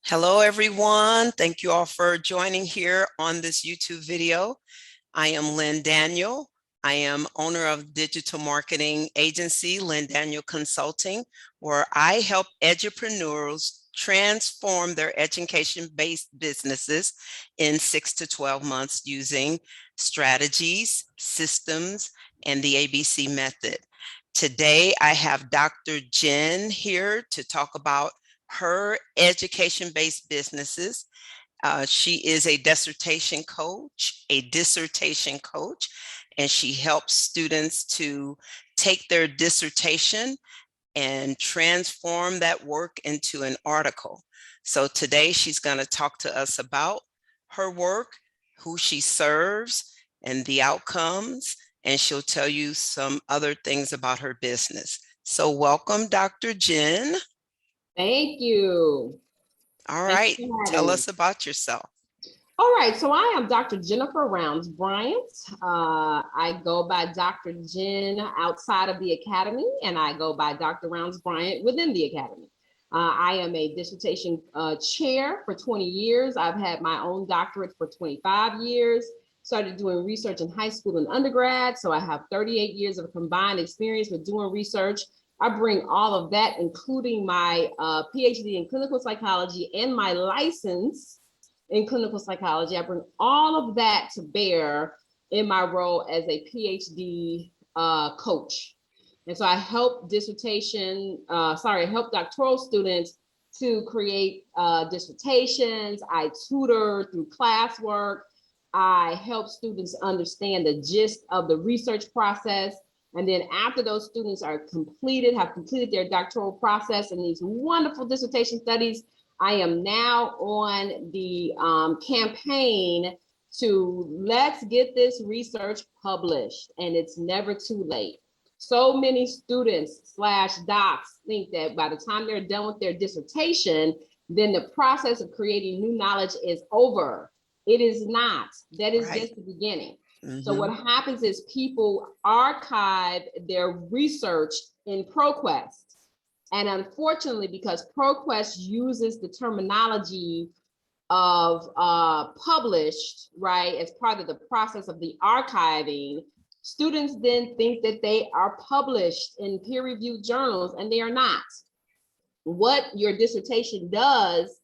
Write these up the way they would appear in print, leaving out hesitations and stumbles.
Hello, everyone. Thank you all for joining here on this YouTube video. I am Lynn Daniel. I am owner of digital marketing agency, Lynn Daniel Consulting, where I help edupreneurs transform their education-based businesses in 6 to 12 months using strategies, systems, and the ABC method. Today, I have Dr. Jen here to talk about her education-based businesses. She is a dissertation coach, and she helps students to take their dissertation and transform that work into an article. So today she's going to talk to us about her work, who she serves, and the outcomes, and she'll tell you some other things about her business. So welcome, Dr. Jen. Thank you. All right, tell us about yourself. All right, so I am Dr. Jennifer Rounds-Bryant. I go by Dr. Jen outside of the academy, and I go by Dr. Rounds-Bryant within the academy. I am a dissertation chair for 20 years. I've had my own doctorate for 25 years. Started doing research in high school and undergrad, so I have 38 years of combined experience with doing research. I bring all of that, including my PhD in clinical psychology and my license in clinical psychology. I bring all of that to bear in my role as a PhD coach. And so I help help doctoral students to create dissertations. I tutor through classwork. I help students understand the gist of the research process. And then after those students have completed their doctoral process in these wonderful dissertation studies, I am now on the campaign to let's get this research published, and it's never too late. So many students / docs think that by the time they're done with their dissertation, then the process of creating new knowledge is over. It is not. That is just the beginning. Mm-hmm. So what happens is people archive their research in Proquest. And unfortunately, because Proquest uses the terminology of published, right, as part of the process of the archiving, students then think that they are published in peer-reviewed journals, and they are not. What your dissertation does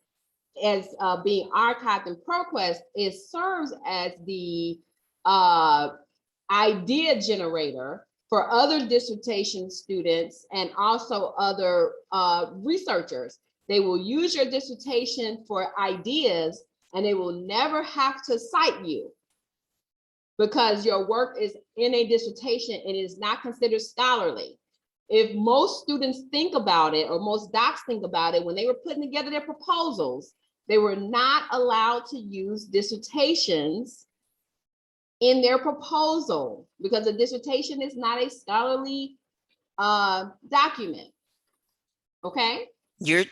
as being archived in Proquest is serves as the idea generator for other dissertation students and also other researchers. They will use your dissertation for ideas, and they will never have to cite you because your work is in a dissertation and is not considered scholarly. If most students think about it, or most docs think about it, when they were putting together their proposals, they were not allowed to use dissertations in their proposal because a dissertation is not a scholarly document. Okay. You're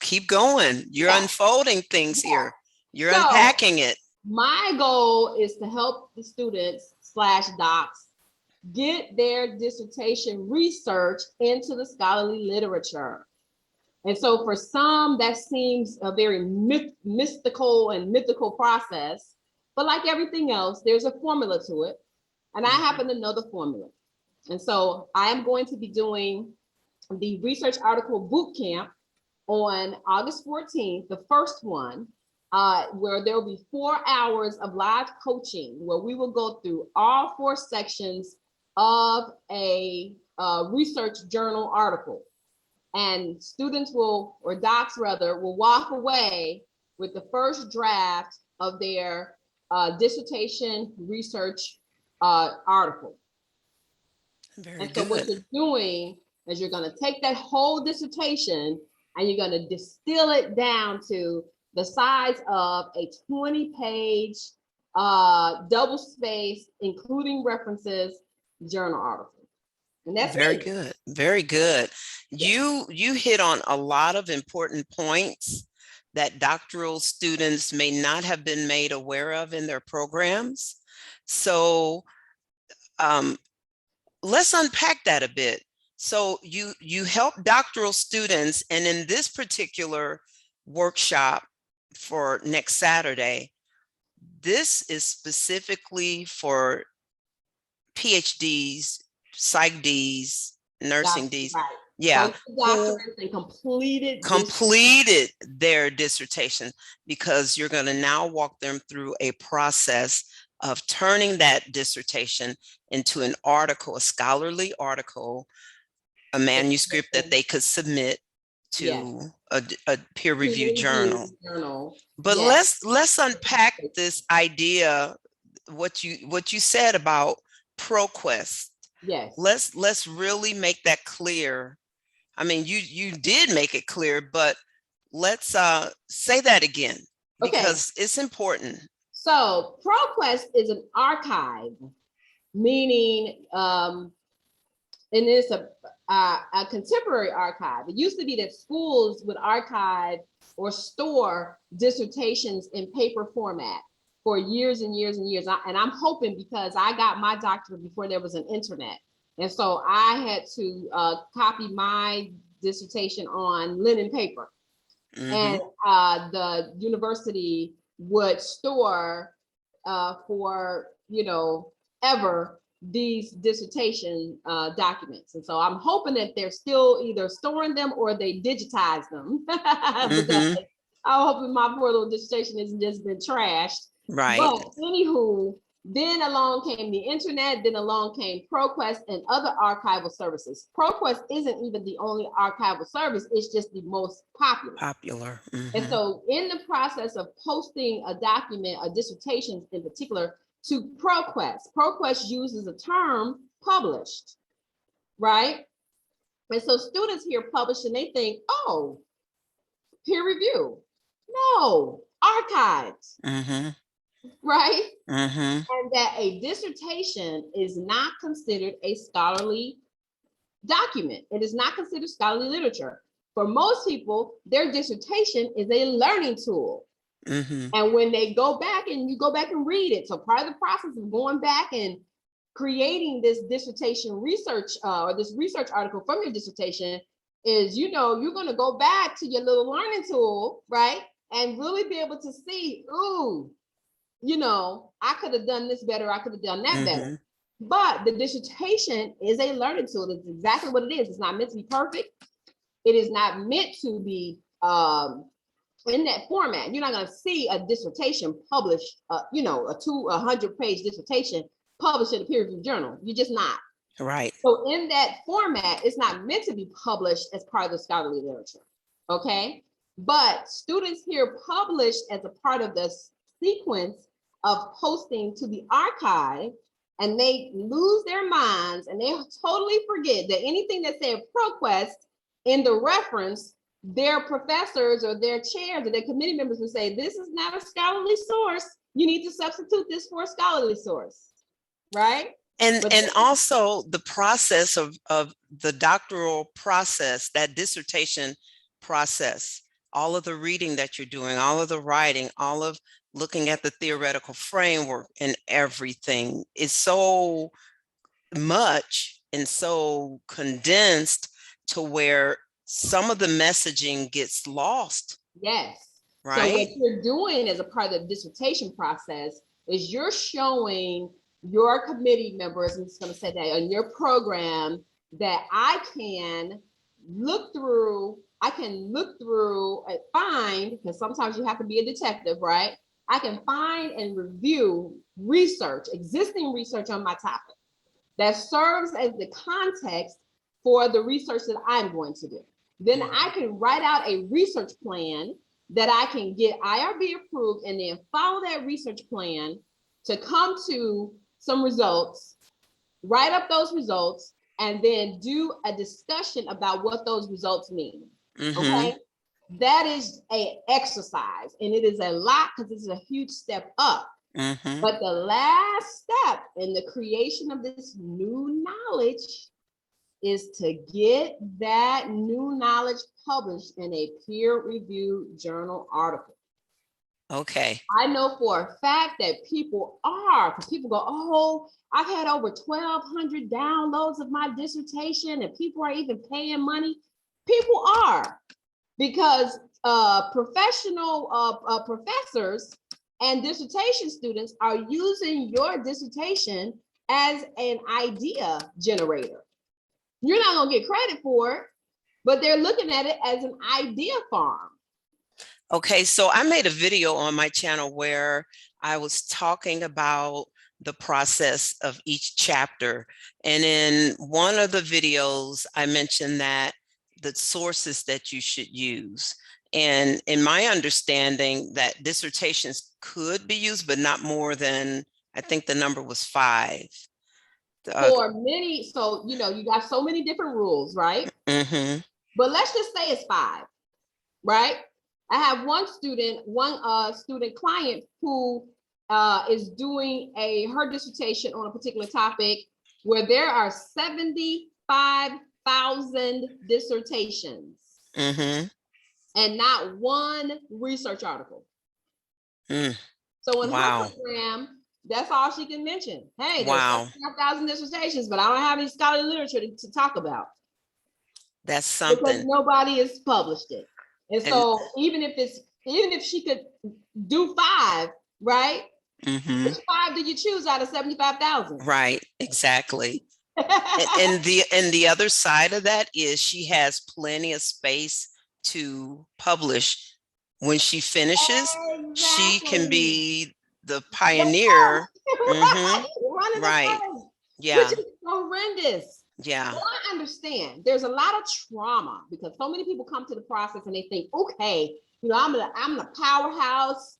keep going. You're unfolding things here. You're unpacking it. My goal is to help the students / docs get their dissertation research into the scholarly literature. And so for some, that seems a very mythical process. But like everything else, there's a formula to it. And I happen to know the formula. And so I am going to be doing the Research Article Bootcamp on August 14th, the first one, where there will be 4 hours of live coaching, where we will go through all 4 sections of a research journal article. And students will walk away with the first draft of their dissertation research article. Very and so good. What you're doing is you're going to take that whole dissertation and you're going to distill it down to the size of a 20-page double-spaced, including references, journal article. And that's very good. Very good. You hit on a lot of important points that doctoral students may not have been made aware of in their programs. So let's unpack that a bit. So you help doctoral students, and in this particular workshop for next Saturday, this is specifically for PhDs, Psych Ds, Nursing Ds. Right. Yeah. Doctorates and completed their dissertation, because you're going to now walk them through a process of turning that dissertation into an article, a scholarly article, a manuscript that they could submit to a peer-reviewed journal. But let's unpack this idea, what you said about Proquest. Yes. Let's really make that clear. I mean, you did make it clear, but let's say that again, because it's important. So Proquest is an archive, meaning, and it's a contemporary archive. It used to be that schools would archive or store dissertations in paper format for years and years and years. And I'm hoping, because I got my doctorate before there was an internet. And so I had to copy my dissertation on linen paper. And the university would store for, ever these dissertation documents. And so I'm hoping that they're still either storing them or they digitize them. I'm hoping my poor little dissertation hasn't just been trashed. Right. But anywho, then along came the internet, then along came Proquest and other archival services. Proquest isn't even the only archival service, it's just the most popular. And so in the process of posting a document, a dissertation in particular, to Proquest uses a term published, right? And so students hear published and they think, oh, peer review. No, archives. Right? And that a dissertation is not considered a scholarly document. It is not considered scholarly literature. For most people, their dissertation is a learning tool. And when they go back and you go back and read it, so part of the process of going back and creating this dissertation research or this research article from your dissertation is, you're going to go back to your little learning tool, right? And really be able to see, ooh, I could have done this better. I could have done that better. But the dissertation is a learning tool. That's exactly what it is. It's not meant to be perfect. It is not meant to be in that format. You're not going to see a dissertation published, a 100-page dissertation published in a peer-reviewed journal. You're just not. Right. So in that format, it's not meant to be published as part of the scholarly literature. Okay. But students hear published as a part of the sequence of posting to the archive, and they lose their minds and they totally forget that anything that said Proquest in the reference, their professors or their chairs or their committee members would say, this is not a scholarly source. You need to substitute this for a scholarly source, right? And also the process of the doctoral process, that dissertation process, all of the reading that you're doing, all of the writing, all of looking at the theoretical framework and everything is so much and so condensed to where some of the messaging gets lost. Yes. Right. So what you're doing as a part of the dissertation process is you're showing your committee members, I'm just going to say that, on your program, that I can look through and find, because sometimes you have to be a detective, right? I can find and review existing research on my topic that serves as the context for the research that I'm going to do. Then I can write out a research plan that I can get IRB approved, and then follow that research plan to come to some results, write up those results, and then do a discussion about what those results mean. Okay. That is an exercise, and it is a lot because it's a huge step up. But the last step in the creation of this new knowledge is to get that new knowledge published in a peer-reviewed journal article. Okay. I know for a fact that people are, because people go, oh, I've had over 1,200 downloads of my dissertation and people are even paying money. People are. Because professional professors and dissertation students are using your dissertation as an idea generator. You're not gonna get credit for it, but they're looking at it as an idea farm. Okay, so I made a video on my channel where I was talking about the process of each chapter. And in one of the videos, I mentioned that the sources that you should use. And in my understanding, that dissertations could be used, but not more than, I think the number was 5. For many, so you got so many different rules, right? Mm-hmm. But let's just say it's 5, right? I have one student client who is doing her dissertation on a particular topic where there are 75,000 dissertations. Mm-hmm. And not one research article. So in her program, that's all she can mention. Hey, there's 5,000 dissertations, but I don't have any scholarly literature to talk about. That's something. Because nobody has published it. And so even if she could do 5, right? Mm-hmm. Which 5 did you choose out of 75,000? Right, exactly. and the other side of that is she has plenty of space to publish. When she finishes, she can be the pioneer. Mm-hmm. Right. Yeah. Which is horrendous. Yeah. Well, I understand. There's a lot of trauma because so many people come to the process and they think, okay, I'm a powerhouse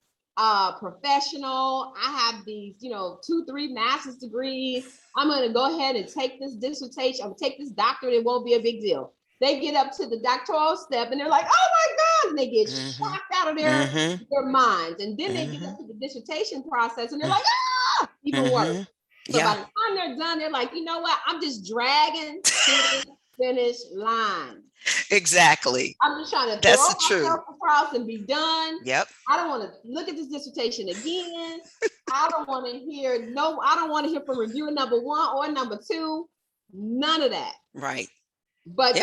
professional. I have these, 2-3 master's degrees. I'm going to go ahead and take this dissertation. I'm going to take this doctorate. It won't be a big deal. They get up to the doctoral step and they're like, oh my God, and they get shocked out of their minds. And then they get up to the dissertation process and they're like, even worse. So by the time they're done, they're like, you know what? I'm just dragging to the finish line. Exactly. I'm just trying to throw myself across and be done. Yep. I don't want to look at this dissertation again. I don't want to hear from reviewer number 1 or number 2. None of that. Right. But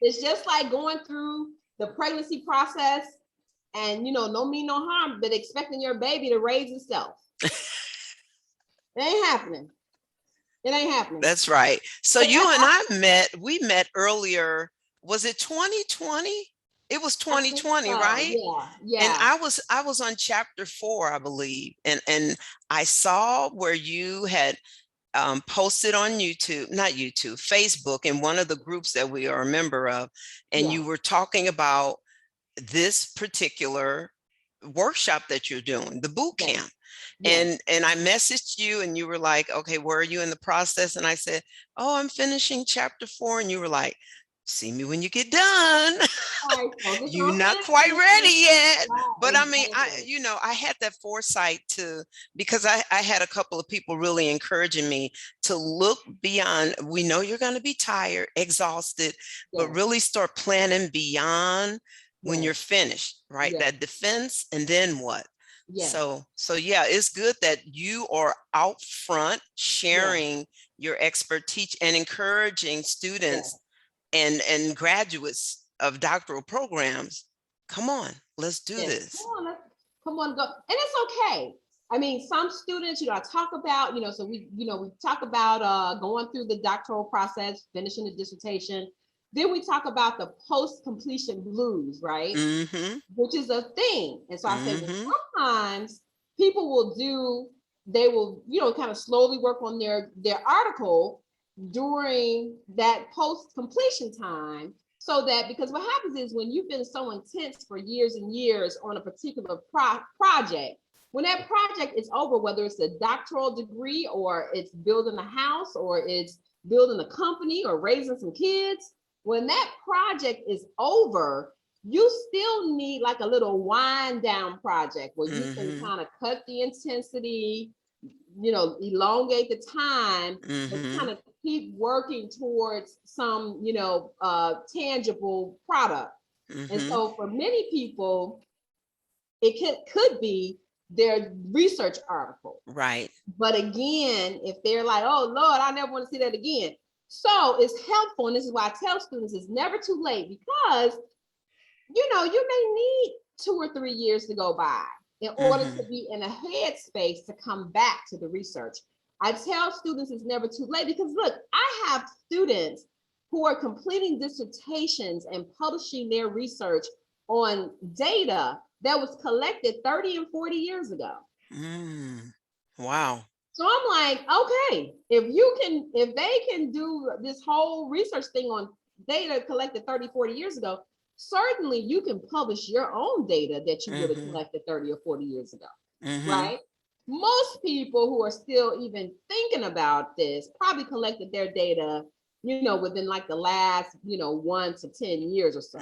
it's just like going through the pregnancy process and, no mean, no harm, but expecting your baby to raise itself. It ain't happening. It ain't happening. That's right. So you and we met earlier. Was it 2020? It was 2020, right? Yeah. And I was on chapter 4, I believe. And I saw where you had posted on Facebook, in one of the groups that we are a member of. And you were talking about this particular workshop that you're doing, the boot camp. And I messaged you and you were like, okay, where are you in the process? And I said, oh, I'm finishing chapter 4. And you were like, see me when you get done. You're not quite ready yet. But I mean, I had that foresight because I had a couple of people really encouraging me to look beyond. We know you're going to be tired, exhausted, but really start planning beyond when you're finished, right? That defense, and then what? So it's good that you are out front sharing your expertise and encouraging students and graduates of doctoral programs. Come on, let's do this. Come on, go. And it's okay. I mean, some students, I talk about, so we talk about going through the doctoral process, finishing the dissertation. Then we talk about the post-completion blues, right? Mm-hmm. Which is a thing. And so I said, well, sometimes people they will, kind of slowly work on their article during that post-completion time. So that, because what happens is when you've been so intense for years and years on a particular project, when that project is over, whether it's a doctoral degree or it's building a house or it's building a company or raising some kids, when that project is over, you still need like a little wind down project where you can kind of cut the intensity, elongate the time, and kind of keep working towards some, tangible product. And so for many people, it could be their research article. Right. But again, if they're like, oh Lord, I never want to see that again. So it's helpful, and this is why I tell students it's never too late, because you may need 2 or 3 years to go by in order to be in a headspace to come back to the research. I tell students it's never too late, because look, I have students who are completing dissertations and publishing their research on data that was collected 30 and 40 years ago. Wow. So I'm like, okay, if they can do this whole research thing on data collected 30, 40 years ago, certainly you can publish your own data that you would have collected 30 or 40 years ago, right? Most people who are still even thinking about this probably collected their data, within like the last, 1 to 10 years or so.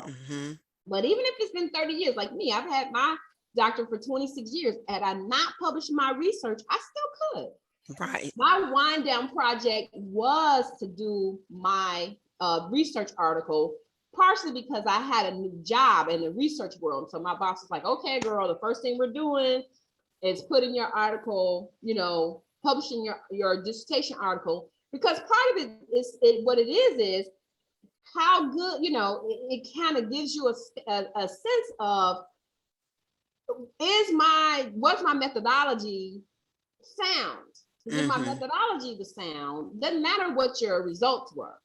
But even if it's been 30 years, like me, I've had my doctorate for 26 years. Had I not published my research, I still could. Right. My wind down project was to do my research article, partially because I had a new job in the research world. So my boss was like, okay, girl, the first thing we're doing is putting your article, publishing your dissertation article, because part of it is what it is how good, it kind of gives you a sense of, what's my methodology sound? If my methodology was sound, doesn't matter what your results were.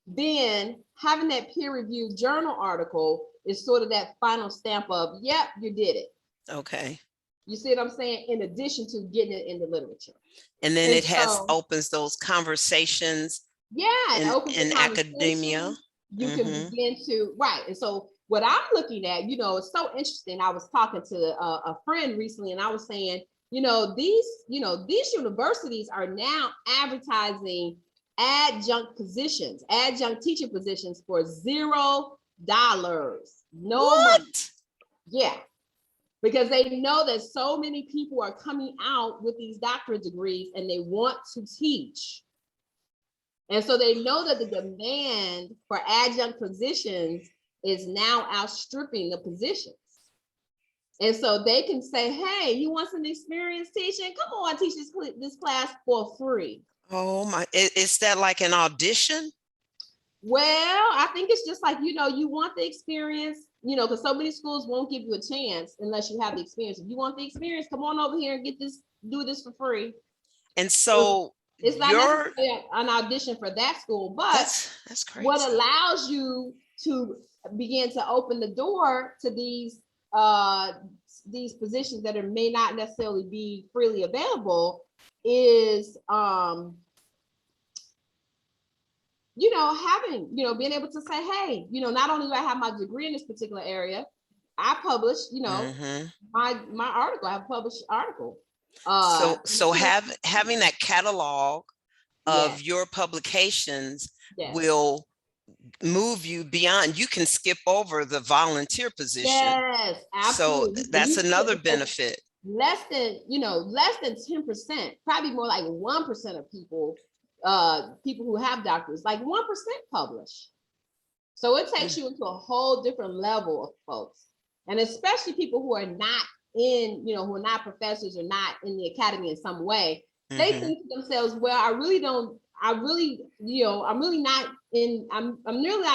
Then having that peer-reviewed journal article is sort of that final stamp of, yep, you did it. Okay. You see what I'm saying? In addition to getting it in the literature. And then it opens those conversations. Yeah, it opens in academia. You can begin to, right. And so what I'm looking at, it's so interesting. I was talking to a friend recently, and I was saying, these universities are now advertising adjunct teaching positions for $0. No money. Yeah. Because they know that so many people are coming out with these doctorate degrees and they want to teach. And so they know that the demand for adjunct positions is now outstripping the positions. And so they can say, hey, you want some experience teaching? Come on, teach this class for free. Oh my, is that like an audition? Well, I think it's just like, you want the experience, because so many schools won't give you a chance unless you have the experience. If you want the experience, come on over here and do this for free. And so it's not necessarily an audition for that school, but that's crazy. What allows you to begin to open the door to these positions that may not necessarily be freely available is being able to say, hey, not only do I have my degree in this particular area, I published, my article, I have a published article. So having that catalog of your publications will move you beyond. You can skip over the volunteer position. Yes, absolutely. So that's another benefit. Less than 10%, probably more like 1% of people who have doctorates, like 1% publish. So it takes you into a whole different level of folks. And especially people who are not who are not professors or not in the academy in some way, they think to themselves, well, I'm really not a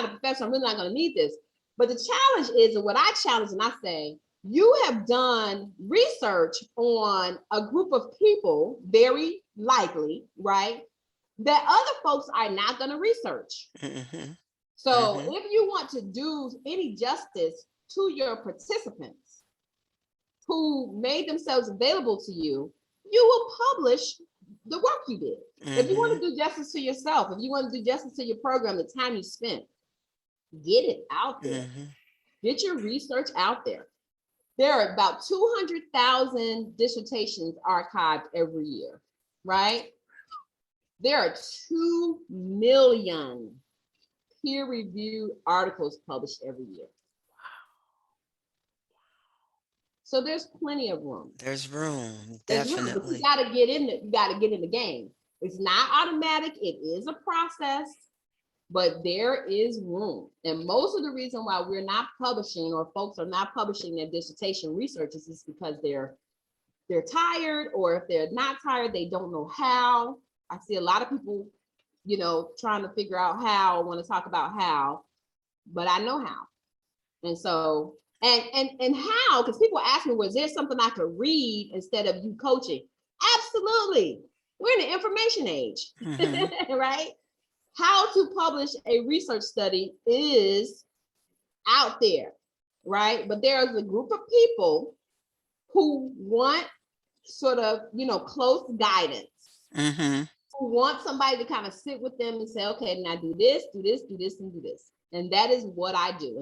professor, I'm really not going to need this. But the challenge is, and what I challenge and I say, you have done research on a group of people, very likely, right, that other folks are not going to research. So if you want to do any justice to your participants who made themselves available to you, you will publish the work you did. If you want to do justice to yourself, if you want to do justice to your program, the time you spent, get it out there. Get your research out there. There are about 200,000 dissertations archived every year, right? There are 2 million peer-reviewed articles published every year. So there's plenty of room. There's room, definitely. But you gotta get in the game. It's not automatic, it is a process, but there is room. And most of the reason why we're not publishing, or folks are not publishing their dissertation researches, is because they're tired, or if they're not tired, they don't know how. I see a lot of people, trying to figure out how, want to talk about how, but I know how. And so, and how, because people ask me, was there something I could read instead of you coaching? Absolutely. We're in the information age, right? How to publish a research study is out there, right? But there's a group of people who want sort of, close guidance, who want somebody to kind of sit with them and say, okay, now do this, do this, do this, and do this. And that is what I do.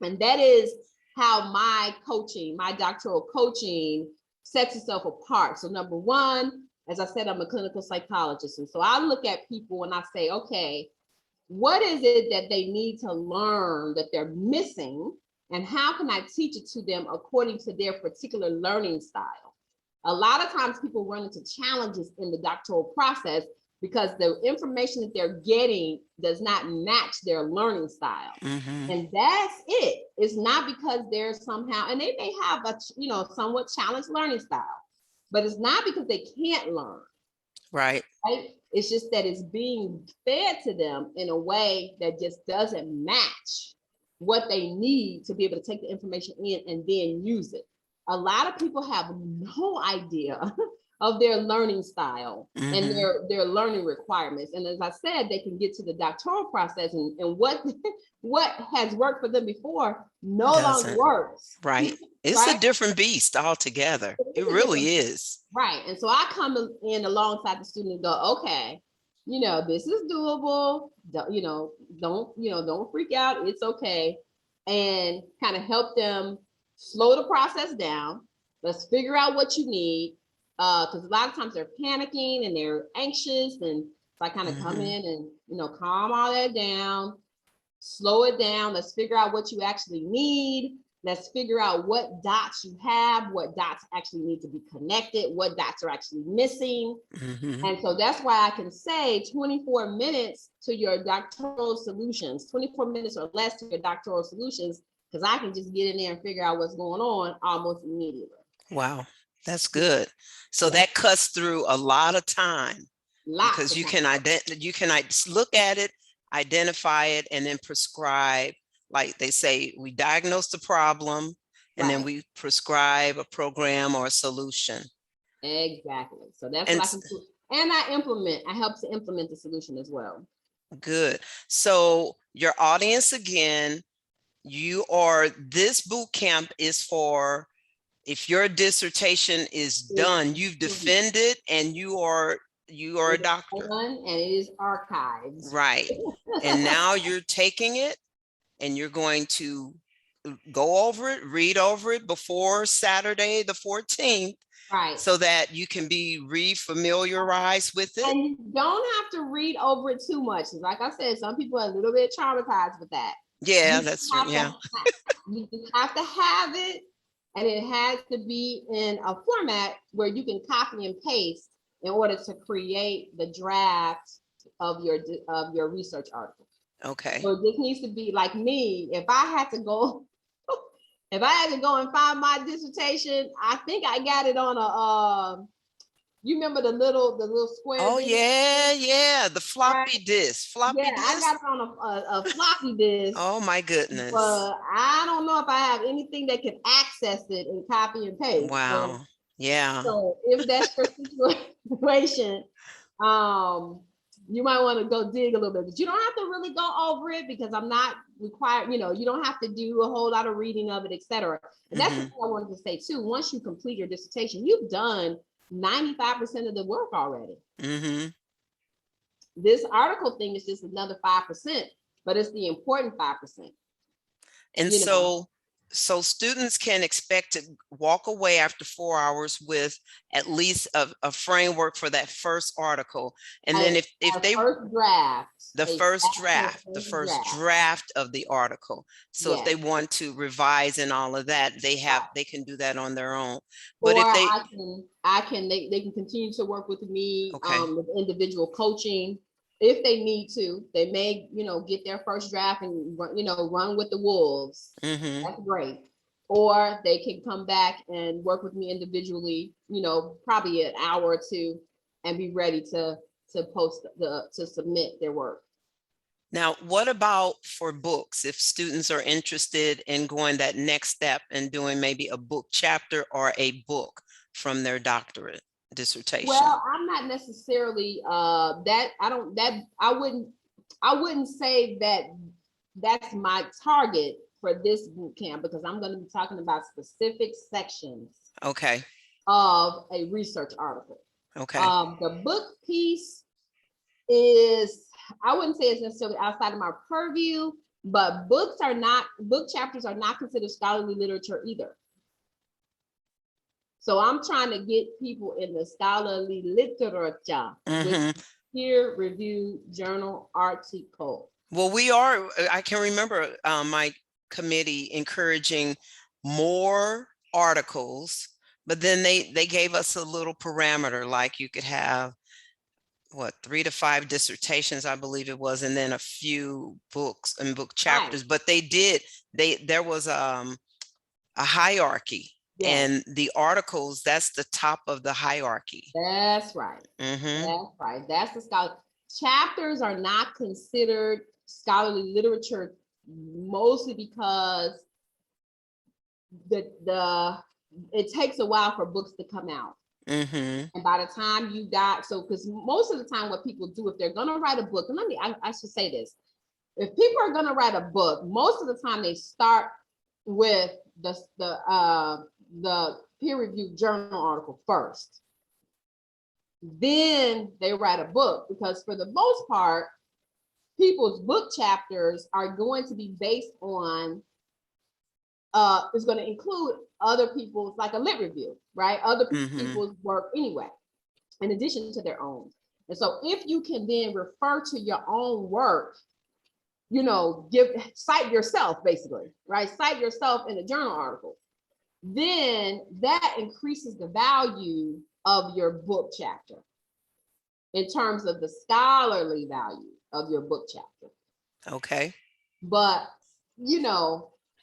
And that is how my coaching, my doctoral coaching sets itself apart. So number one, as I said, I'm a clinical psychologist. And so I look at people and I say, okay, what is it that they need to learn that they're missing? And how can I teach it to them according to their particular learning style? A lot of times people run into challenges in the doctoral process because the information that they're getting does not match their learning style. And that's it. It's not because they're somehow, and they may have a, somewhat challenged learning style, but it's not because they can't learn. Right. It's just that it's being fed to them in a way that just doesn't match what they need to be able to take the information in and then use it. A lot of people have no idea of their learning style and their learning requirements. And as I said, they can get to the doctoral process and what has worked for them before no longer works. Right. It's a different beast altogether. It really is. Right. And so I come in alongside the student and go, okay, this is doable. Don't freak out. It's okay. And kind of help them slow the process down. Let's figure out what you need. Because a lot of times they're panicking and they're anxious. And so I kind of come in and, calm all that down, slow it down. Let's figure out what you actually need. Let's figure out what dots you have, what dots actually need to be connected, what dots are actually missing. And so that's why I can say 24 minutes to your doctoral solutions, 24 minutes or less to your doctoral solutions, because I can just get in there and figure out what's going on almost immediately. Wow, that's good. So that cuts through a lot of time because you can look at it, identify it, and then prescribe. Like they say, we diagnose the problem and then we prescribe a program or a solution. Exactly. So that's what I can do. And I help to implement the solution as well. Good. So your audience, again, this boot camp is for, if your dissertation is done, you've defended and you are a doctor. And it is archived. Right. And now you're taking it and you're going to go over it, read over it before Saturday, the 14th. Right. So that you can be re-familiarized with it. And you don't have to read over it too much. Like I said, some people are a little bit traumatized with that. Yeah, that's true. Yeah. You have to have it, and it has to be in a format where you can copy and paste in order to create the draft of your research article. Okay. So this needs to be like me. If I had to go and find my dissertation, I think I got it on a you remember the little square? Oh yeah, the floppy disk. I got it on a floppy disk. Oh my goodness. But I don't know if I have anything that can access it and copy and paste. Wow. So if that's your situation, you might want to go dig a little bit, but you don't have to really go over it because I'm not required, you don't have to do a whole lot of reading of it, etc. And that's what I wanted to say too. Once you complete your dissertation, you've done 95% of the work already. This article thing is just another 5%, but it's the important 5%. And so students can expect to walk away after 4 hours with at least a framework for that first article. And then if they the first draft of the article. So if they want to revise and all of that, they can do that on their own. But if they can continue to work with me with individual coaching. If they need to, they may, get their first draft and, run with the wolves. That's great. Or they can come back and work with me individually, probably an hour or two and be ready to submit their work. Now, what about for books? If students are interested in going that next step and doing maybe a book chapter or a book from their doctorate dissertation? Well, I'm not necessarily I wouldn't say that that's my target for this boot camp, because I'm going to be talking about specific sections Okay. of a research article. Okay. The book piece is, I wouldn't say it's necessarily outside of my purview, but book chapters are not considered scholarly literature either. So I'm trying to get people in the scholarly literature with peer-reviewed journal article. Well, I can remember my committee encouraging more articles, but then they gave us a little parameter, like you could have, 3 to 5 dissertations, I believe it was, and then a few books and book chapters. Right. But there was a hierarchy. Yes. And the articles, that's the top of the hierarchy. That's right. That's right. That's the scholar. Chapters are not considered scholarly literature, mostly because it takes a while for books to come out. And by the time you got, because most of the time what people do, if they're going to write a book, and I should say this, if people are going to write a book, most of the time they start with the peer-reviewed journal article first. Then they write a book, because for the most part, people's book chapters are going to be based on, it's going to include other people's, like a lit review, right? Other people's work anyway, in addition to their own. And so if you can then refer to your own work, cite yourself basically, right? Cite yourself in a journal article, then that increases the value of your book chapter in terms of the scholarly value of your book chapter. Okay. But,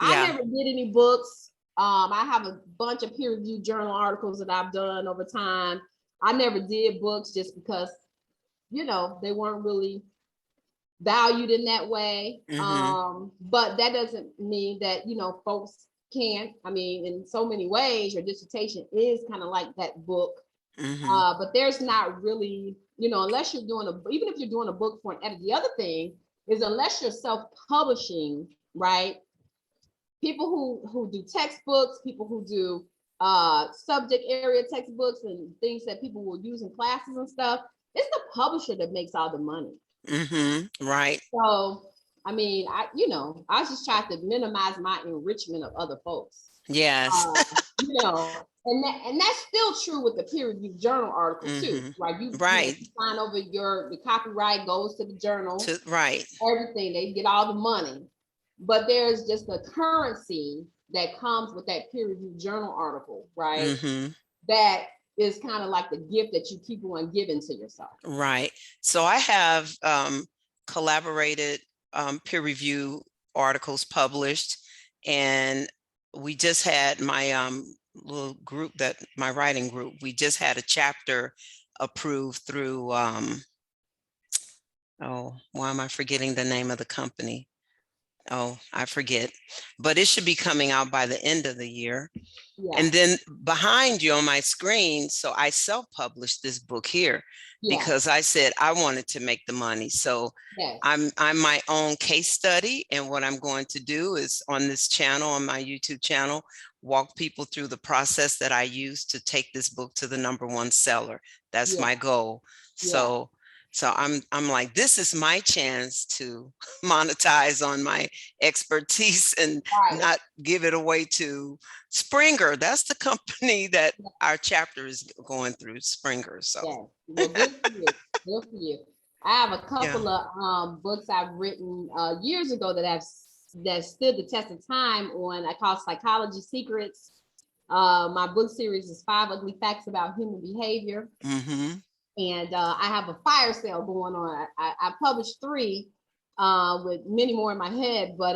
I never did any books. I have a bunch of peer-reviewed journal articles that I've done over time. I never did books just because, they weren't really valued in that way. But that doesn't mean that, folks can't. I mean, in so many ways, your dissertation is kind of like that book. But there's not really, unless you're even if you're doing a book for an edit. The other thing is, unless you're self-publishing, right? People who do textbooks, people who do subject area textbooks and things that people will use in classes and stuff, it's the publisher that makes all the money. Right. So, I mean, I just try to minimize my enrichment of other folks. Yes. And that's still true with the peer-reviewed journal article too, right? You sign over the copyright goes to the journal, right? Everything, they get all the money, but there's just a currency that comes with that peer-reviewed journal article, right? That is kind of like the gift that you keep on giving to yourself. Right. So I have collaborated peer review articles published, and we just had my little group, my writing group, we just had a chapter approved through, why am I forgetting the name of the company? Oh, I forget, but it should be coming out by the end of the year. And then behind you on my screen, so I self-published this book here because I said I wanted to make the money. So I'm my own case study. And what I'm going to do is on this channel, on my YouTube channel, walk people through the process that I use to take this book to the #1 seller. That's my goal. So I'm like, this is my chance to monetize on my expertise and not give it away to Springer. That's the company that our chapter is going through, Springer. So well, good for you. Good for you. I have a couple of books I've written years ago that stood the test of time on. I call Psychology Secrets. My book series is 5 Ugly Facts About Human Behavior. And I have a fire sale going on. I published 3 with many more in my head, but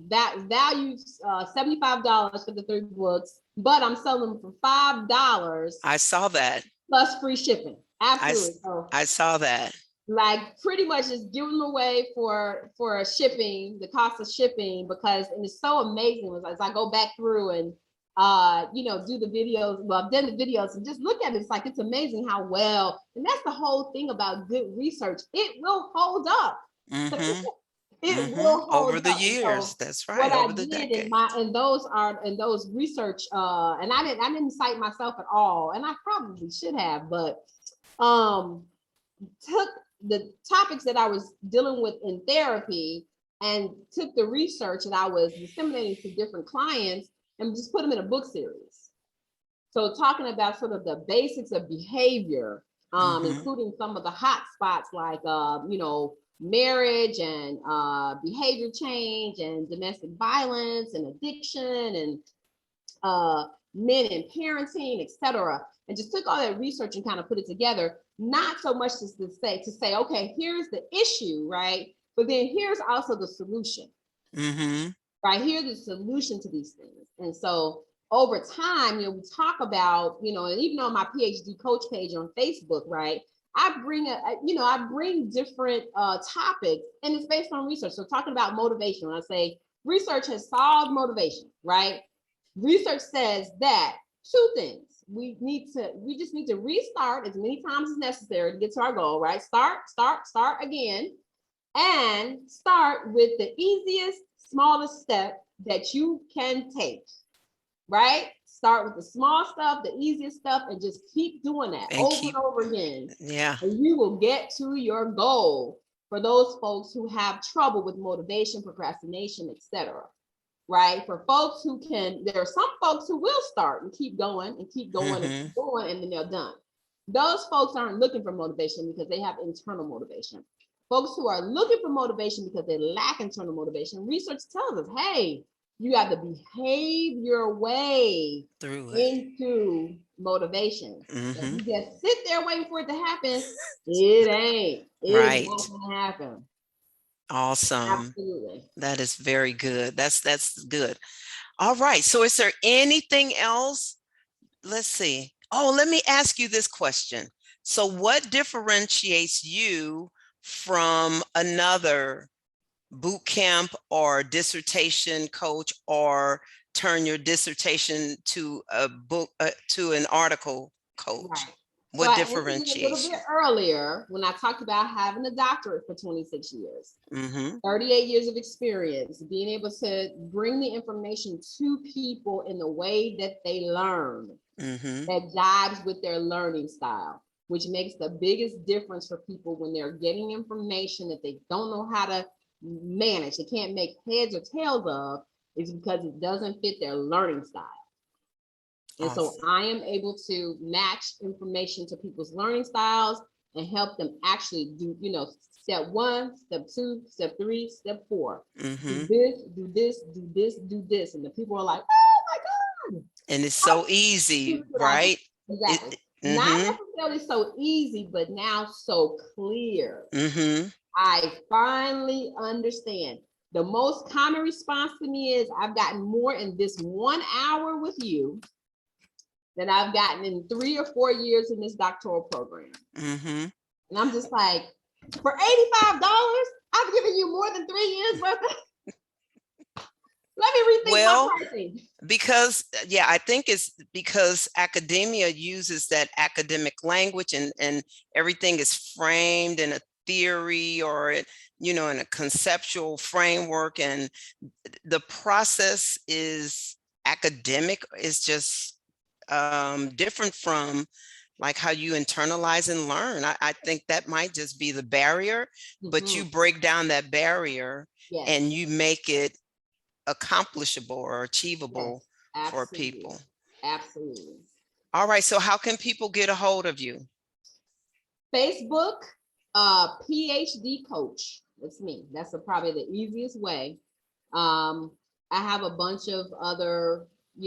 that values $75 for the 3 books, but I'm selling them for $5. I saw that. Plus free shipping. Absolutely. I saw that. like pretty much just give them away for shipping, the cost of shipping, because and it's so amazing as I go back through and do the videos. Well, I've done the videos and just look at it. It's like it's amazing how well, and that's the whole thing about good research. It will hold up. Mm-hmm. It Mm-hmm. will hold Over the up. And years, so that's what right. I Over the did decades. in those research, and I didn't cite myself at all, and I probably should have, but took the topics that I was dealing with in therapy and took the research that I was disseminating to different clients and just put them in a book series. So talking about sort of the basics of behavior, including some of the hot spots like, marriage and behavior change and domestic violence and addiction and men and parenting, etc. And just took all that research and kind of put it together, not so much just to say, okay, here's the issue, right? But then here's also the solution, right? Here's the solution to these things. And so over time, we talk about, and even on my PhD coach page on Facebook, right? I bring different topics, and it's based on research. So talking about motivation, when I say research has solved motivation, right? Research says that two things. We just need to restart as many times as necessary to get to our goal, right? Start again, and start with the easiest, smallest step that you can take, right? Start with the small stuff, the easiest stuff, and just keep doing that over and over again. Yeah. And you will get to your goal. For those folks who have trouble with motivation, procrastination, etc. Right? For folks who there are some folks who will start and keep going and keep going and keep going, and then they're done. Those folks aren't looking for motivation because they have internal motivation. Folks who are looking for motivation because they lack internal motivation, research tells us, hey, you got to behave your way through into motivation. If you just sit there waiting for it to happen, it's not gonna happen. Awesome. Absolutely. That is very good. That's good. All right. So is there anything else? Let's see. Oh, let me ask you this question. So what differentiates you from another boot camp or dissertation coach or turn your dissertation to a book to an article coach? Right. What differentiates a little bit earlier when I talked about having a doctorate for 26 years, 38 years of experience, being able to bring the information to people in the way that they learn, that jives with their learning style, which makes the biggest difference for people when they're getting information that they don't know how to manage, they can't make heads or tails of, is because it doesn't fit their learning style. And so I am able to match information to people's learning styles and help them actually do, step 1, step 2, step 3, step 4. Do this, do this, do this, do this. And the people are like, oh my God. And it's so easy, right? Exactly. Not necessarily so easy, but now so clear. I finally understand. The most common response to me is, I've gotten more in this 1 hour with you than I've gotten in 3 or 4 years in this doctoral program. And I'm just like, for $85, I've given you more than 3 years worth of. Let me rethink my pricing. Because, I think it's because academia uses that academic language and everything is framed in a theory or, in a conceptual framework, and the process is academic, is just different from like how you internalize and learn. I think that might just be the barrier, but you break down that barrier and you make it accomplishable or achievable for people. Absolutely. All right. So how can people get a hold of you? Facebook, PhD coach. That's me. That's probably the easiest way. I have a bunch of other, I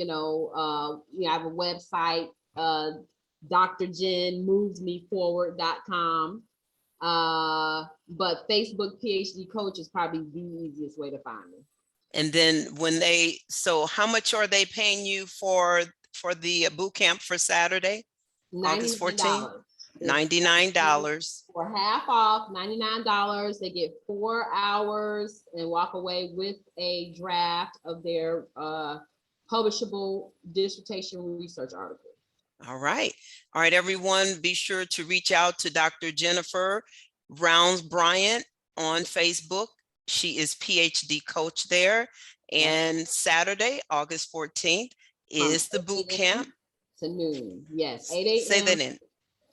have a website, drjenmovesmeforward.com. But Facebook PhD coach is probably the easiest way to find me. And then so how much are they paying you for the boot camp for Saturday, August 14th? $99. For half off, $99. They get 4 hours and walk away with a draft of their publishable dissertation research article. All right. All right, everyone, be sure to reach out to Dr. Jennifer Rounds-Bryant on Facebook. She is PhD coach there. And Saturday, August 14th is the boot camp. To noon. Yes, 8 a.m. Say that in.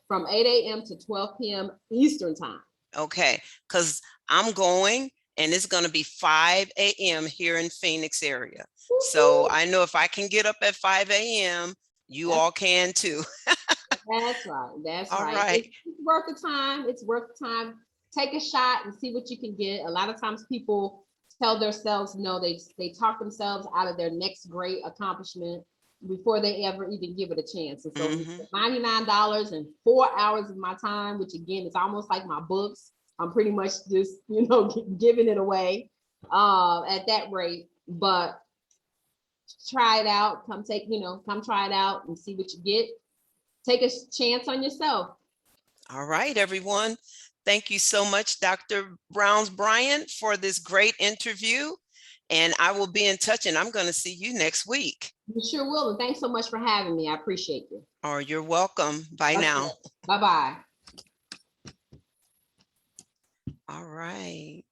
From 8 a.m. to 12 p.m. Eastern time. Okay, because I'm going and it's going to be 5 a.m. here in Phoenix area. So I know if I can get up at 5 a.m., you all can too. That's right. That's all right. right. It's worth the time. It's worth the time. Take a shot and see what you can get. A lot of times people tell themselves no, they talk themselves out of their next great accomplishment before they ever even give it a chance. And so $99 and 4 hours of my time, which again, is almost like my books. I'm pretty much just, giving it away at that rate, but try it out. Come try it out and see what you get. Take a chance on yourself. All right, everyone. Thank you so much, Dr. Rounds-Bryant, for this great interview. And I will be in touch, and I'm going to see you next week. You sure will. And thanks so much for having me. I appreciate you. Oh, you're welcome. Bye now. Bye-bye. All right.